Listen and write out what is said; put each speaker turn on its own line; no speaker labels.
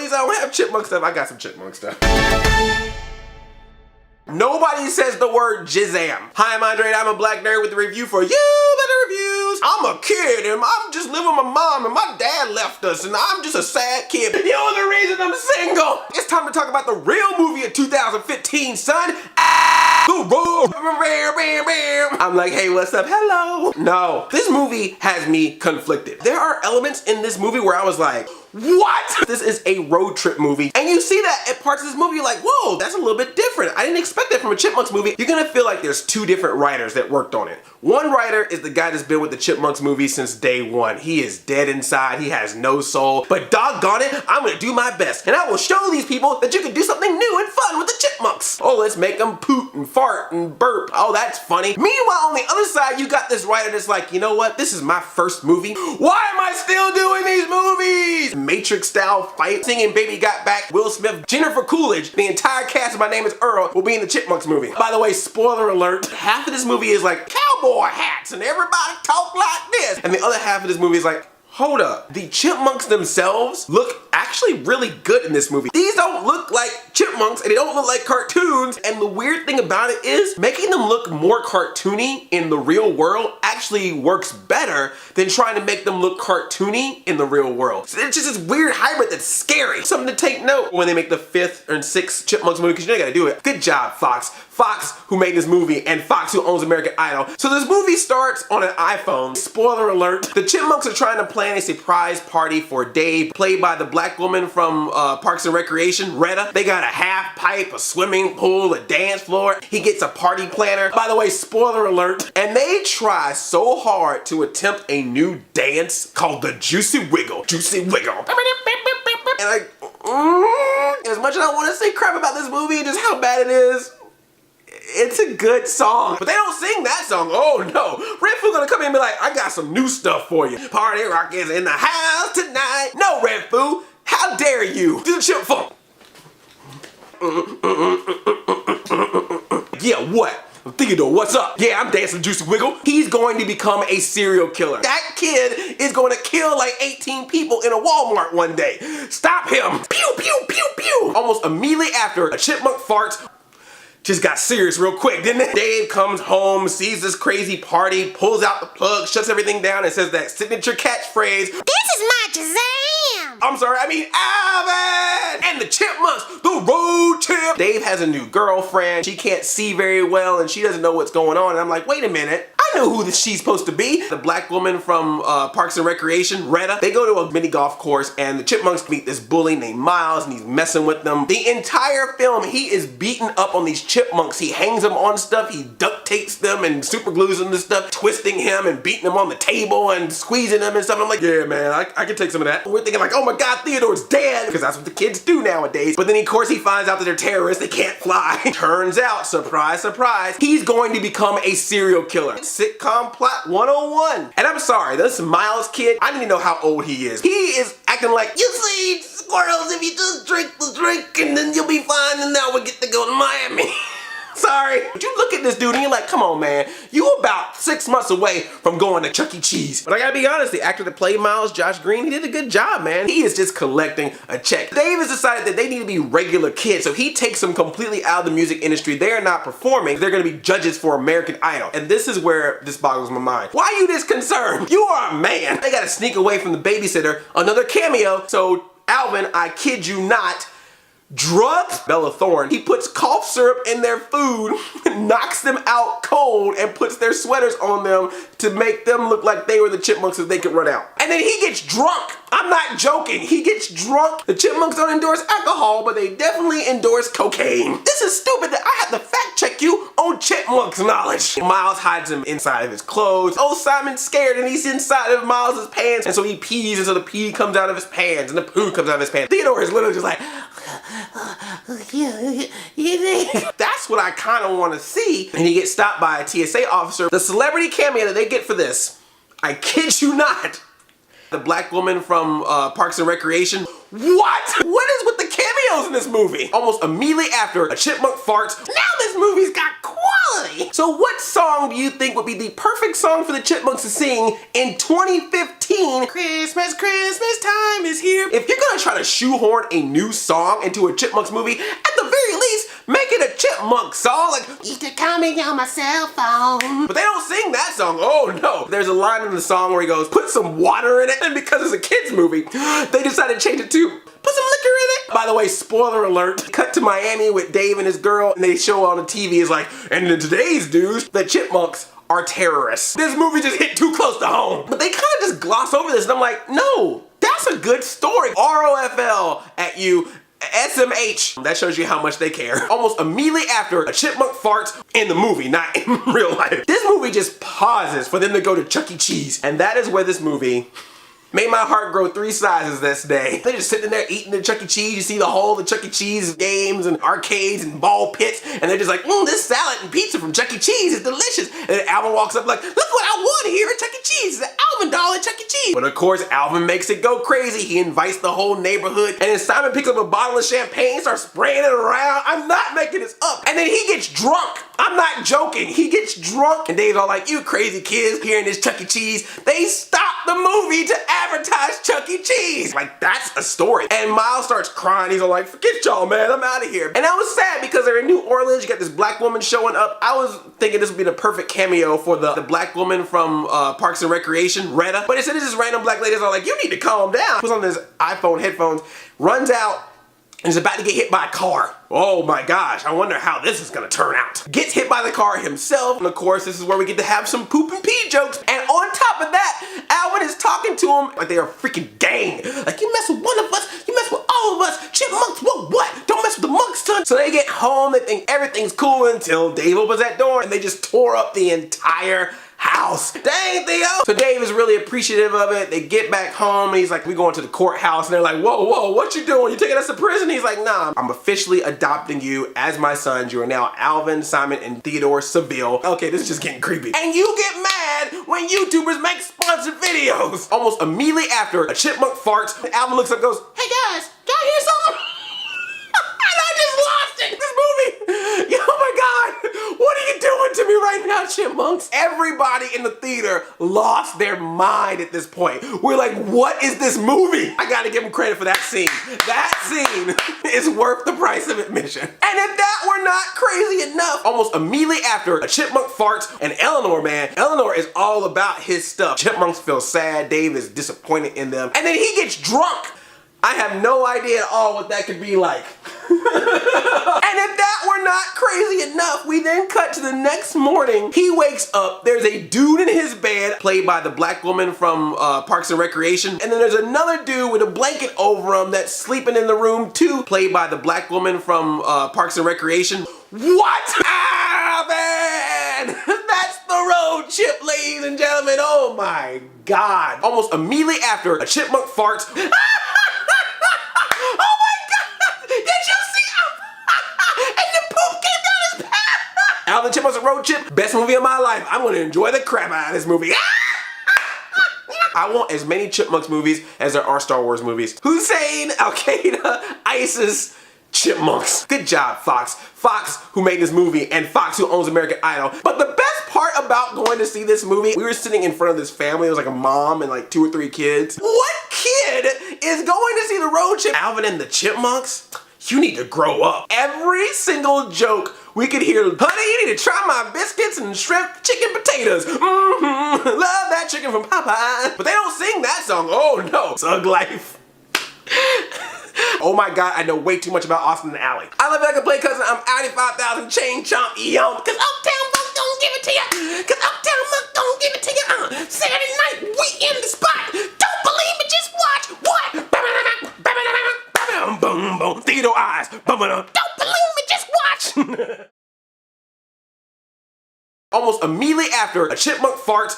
movies, I don't have chipmunk stuff. I got some chipmunk stuff. Nobody says the word jizzam. Hi, I'm Andre, and I'm a black nerd with a review for you better reviews. I'm a kid, and I'm just living with my mom, and my dad left us, and I'm just a sad kid. The only reason I'm single. It's time to talk about the real movie of 2015, son. RooR. I'm like, hey, what's up? Hello. No, this movie has me conflicted. There are elements in this movie where I was like, what? This is a road trip movie. And you see that at parts of this movie, you're like, whoa, that's a little bit different. I didn't expect that from a Chipmunks movie. You're gonna feel like there's two different writers that worked on it. One writer is the guy that's been with the Chipmunks movie since day one. He is dead inside, he has no soul, but doggone it, I'm gonna do my best. And I will show these people that you can do something new and fun with the Chipmunks. Oh, let's make them poot and fart and burp. Oh, that's funny. Meanwhile, on the other side, you got this writer that's like, you know what? This is my first movie. Why am I still doing these movies? Matrix style fight, singing Baby Got Back, Will Smith, Jennifer Coolidge, the entire cast of My Name is Earl will be in the Chipmunks movie. By the way, spoiler alert, half of this movie is like cowboy hats and everybody talk like this. And the other half of this movie is like, hold up. The Chipmunks themselves look actually really good in this movie. These don't look like chipmunks and they don't look like cartoons. And the weird thing about it is making them look more cartoony in the real world actually works better than trying to make them look cartoony in the real world. So it's just this weird hybrid that's scary. Something to take note when they make the 5th and 6th Chipmunks movie, because you know they gotta do it. Good job, Fox. Fox, who made this movie, and Fox, who owns American Idol. So this movie starts on an iPhone. Spoiler alert. The Chipmunks are trying to plan a surprise party for Dave, played by the black woman from Parks and Recreation, Retta. They got a half pipe, a swimming pool, a dance floor. He gets a party planner. By the way, spoiler alert. And they try so hard to attempt a new dance called the Juicy Wiggle. Juicy Wiggle. And like, as much as I want to say crap about this movie and just how bad it is, it's a good song, but they don't sing that song. Oh no, Redfoo gonna come in and be like, I got some new stuff for you. Party rock is in the house tonight. No, Redfoo, how dare you? Do the chip funk. Yeah, what? I'm thinking though, what's up? Yeah, I'm dancing Juicy Wiggle. He's going to become a serial killer. That kid is going to kill like 18 people in a Walmart one day. Stop him. Pew, pew, pew, pew. Almost immediately after, a chipmunk farts. Just got serious real quick, didn't it? Dave comes home, sees this crazy party, pulls out the plug, shuts everything down, and says that signature catchphrase, "This is my Shazam!" I'm sorry, I mean Alvin! And the Chipmunks, the road trip! Dave has a new girlfriend. She can't see very well, and she doesn't know what's going on. And I'm like, wait a minute. I know who she's supposed to be. The black woman from Parks and Recreation, Retta. They go to a mini golf course, and the Chipmunks meet this bully named Miles, and he's messing with them. The entire film, he is beating up on these chipmunks. He hangs them on stuff, he duct tapes them and super glues them to stuff, twisting him and beating them on the table and squeezing them and stuff. I'm like, yeah, man, I can take some of that. We're thinking like, oh my God, Theodore's dead, because that's what the kids do nowadays. But then of course he finds out that they're terrorists, they can't fly. Turns out, surprise, surprise, he's going to become a serial killer. Sitcom plot 101. And I'm sorry, this Miles kid, I don't even know how old he is. He is acting like, you see, squirrels, if you just drink the drink and then you'll be fine, and now we get to go to Miami. Sorry. But you look at this dude and you're like, come on, man. You about 6 months away from going to Chuck E. Cheese. But I gotta be honest, the actor that played Miles, Josh Green, he did a good job, man. He is just collecting a check. Dave has decided that they need to be regular kids, so he takes them completely out of the music industry. They are not performing. They're gonna be judges for American Idol. And this is where this boggles my mind. Why are you this concerned? You are a man. They gotta sneak away from the babysitter. Another cameo. So Alvin, I kid you not, drugs Bella Thorne. He puts cough syrup in their food, knocks them out cold, and puts their sweaters on them to make them look like they were the Chipmunks so they could run out. And then he gets drunk. I'm not joking. He gets drunk. The Chipmunks don't endorse alcohol, but they definitely endorse cocaine. This is stupid that I have to fact check you on Chipmunks knowledge. Miles hides him inside of his clothes. Oh, Simon's scared and he's inside of Miles's pants, and so he pees, and so the pee comes out of his pants and the poo comes out of his pants. Theodore is literally just like, that's what I kind of want to see. And he gets stopped by a TSA officer. The celebrity cameo that they get for this, I kid you not, the black woman from Parks and Recreation. What? What is with the cameos in this movie? Almost immediately after, a chipmunk farts. Now this movie's got quality. So what song do you think would be the perfect song for the Chipmunks to sing in 2015 2019. Christmas time is here. If you're gonna try to shoehorn a new song into a Chipmunks movie, at the very least, make it a Chipmunk song. Like, you can call me on my cell phone. But they don't sing that song. Oh no. There's a line in the song where he goes, put some water in it. And because it's a kid's movie, they decided to change it to put some liquor in it. By the way, spoiler alert, cut to Miami with Dave and his girl, and they show on the TV is like, and in today's news, the Chipmunks are terrorists. This movie just hit too close to home. But they kind of just gloss over this, and I'm like, no, that's a good story. ROFL at you. SMH. That shows you how much they care. Almost immediately after, a chipmunk farts in the movie, not in real life. This movie just pauses for them to go to Chuck E. Cheese. And that is where this movie made my heart grow 3 sizes this day. They're just sitting there eating the Chuck E. Cheese. You see the whole of the Chuck E. Cheese games and arcades and ball pits, and they're just like, this salad and pizza from Chuck E. Cheese is delicious. And then Alvin walks up like, look what I want here at Chuck E. Cheese. It's an Alvin doll at Chuck E. Cheese. But of course, Alvin makes it go crazy. He invites the whole neighborhood, and then Simon picks up a bottle of champagne, starts spraying it around. I'm not making this up. And then he gets drunk. I'm not joking. He gets drunk, and Dave's all like, you crazy kids here in this Chuck E. Cheese. They stopped the movie to advertise Chuck E. Cheese. Like, that's a story. And Miles starts crying. He's all like, forget y'all, man. I'm out of here. And I was sad because they're in New Orleans. You got this black woman showing up. I was thinking this would be the perfect cameo for the black woman from Parks and Recreation, Retta. But instead, this random black lady is all like, you need to calm down. Puts on his iPhone headphones, runs out, and is about to get hit by a car. Oh my gosh, I wonder how this is gonna turn out. Gets hit by the car himself, and of course, this is where we get to have some poop and pee jokes. And on top of that, Alvin is talking to him like they are a freaking gang. Like, you mess with one of us, you mess with all of us. Chipmunks, what? Don't mess with the monks, son. So they get home, they think everything's cool until Dave opens that door, and they just tore up the entire house. Dang, Theo. So Dave is really appreciative of it. They get back home, and he's like, we going to the courthouse, and they're like, whoa, what you doing? You taking us to prison? He's like, nah, I'm officially adopting you as my sons. You are now Alvin, Simon, and Theodore Seville. Okay, this is just getting creepy. And you get mad when YouTubers make sponsored videos. Almost immediately after, a chipmunk farts, Alvin looks up and goes, hey guys, y'all hear something? And I just lost it. This movie, oh my God, what are you doing to me right now, Chipmunks? Everybody in the theater lost their mind at this point. We're like, what is this movie? I gotta give them credit for that scene. That scene is worth the price of admission. And if that were not crazy enough, almost immediately after, a chipmunk farts, and Eleanor, man, Eleanor is all about his stuff. Chipmunks feel sad, Dave is disappointed in them, and then he gets drunk. I have no idea at all what that could be like. And if that were not crazy enough, we then cut to the next morning. He wakes up, there's a dude in his bed, played by the black woman from Parks and Recreation, and then there's another dude with a blanket over him that's sleeping in the room too, played by the black woman from Parks and Recreation. What? Alvin! That's the road chip, ladies and gentlemen. Oh my God. Almost immediately after, a chipmunk farts. Oh my God! Did you see? And the poop came down his pants. Alvin Chipmunks Road Chip, best movie of my life. I'm gonna enjoy the crap out of this movie. I want as many Chipmunks movies as there are Star Wars movies. Hussein, Al-Qaeda, ISIS, Chipmunks. Good job, Fox. Fox, who made this movie, and Fox, who owns American Idol. But the best part about going to see this movie, we were sitting in front of this family. It was like a mom and like 2 or 3 kids. What kid is going to see the road chip? Alvin and the Chipmunks? You need to grow up. Every single joke we could hear, honey, you need to try my biscuits and shrimp chicken potatoes. Love that chicken from Popeye. But they don't sing that song. Oh no, Thug Life. Oh my God, I know way too much about Austin and Ally. I love that I can play cousin. I'm Audi 5000 chain chomp yomp. Cause Uptown Funk don't give it to ya. Cause Uptown Funk don't give it to ya. Saturday night, we in the spot. Don't believe me, just watch. What? Boom, boom, Theodore eyes. Don't believe me, just watch. Almost immediately after, a chipmunk farts.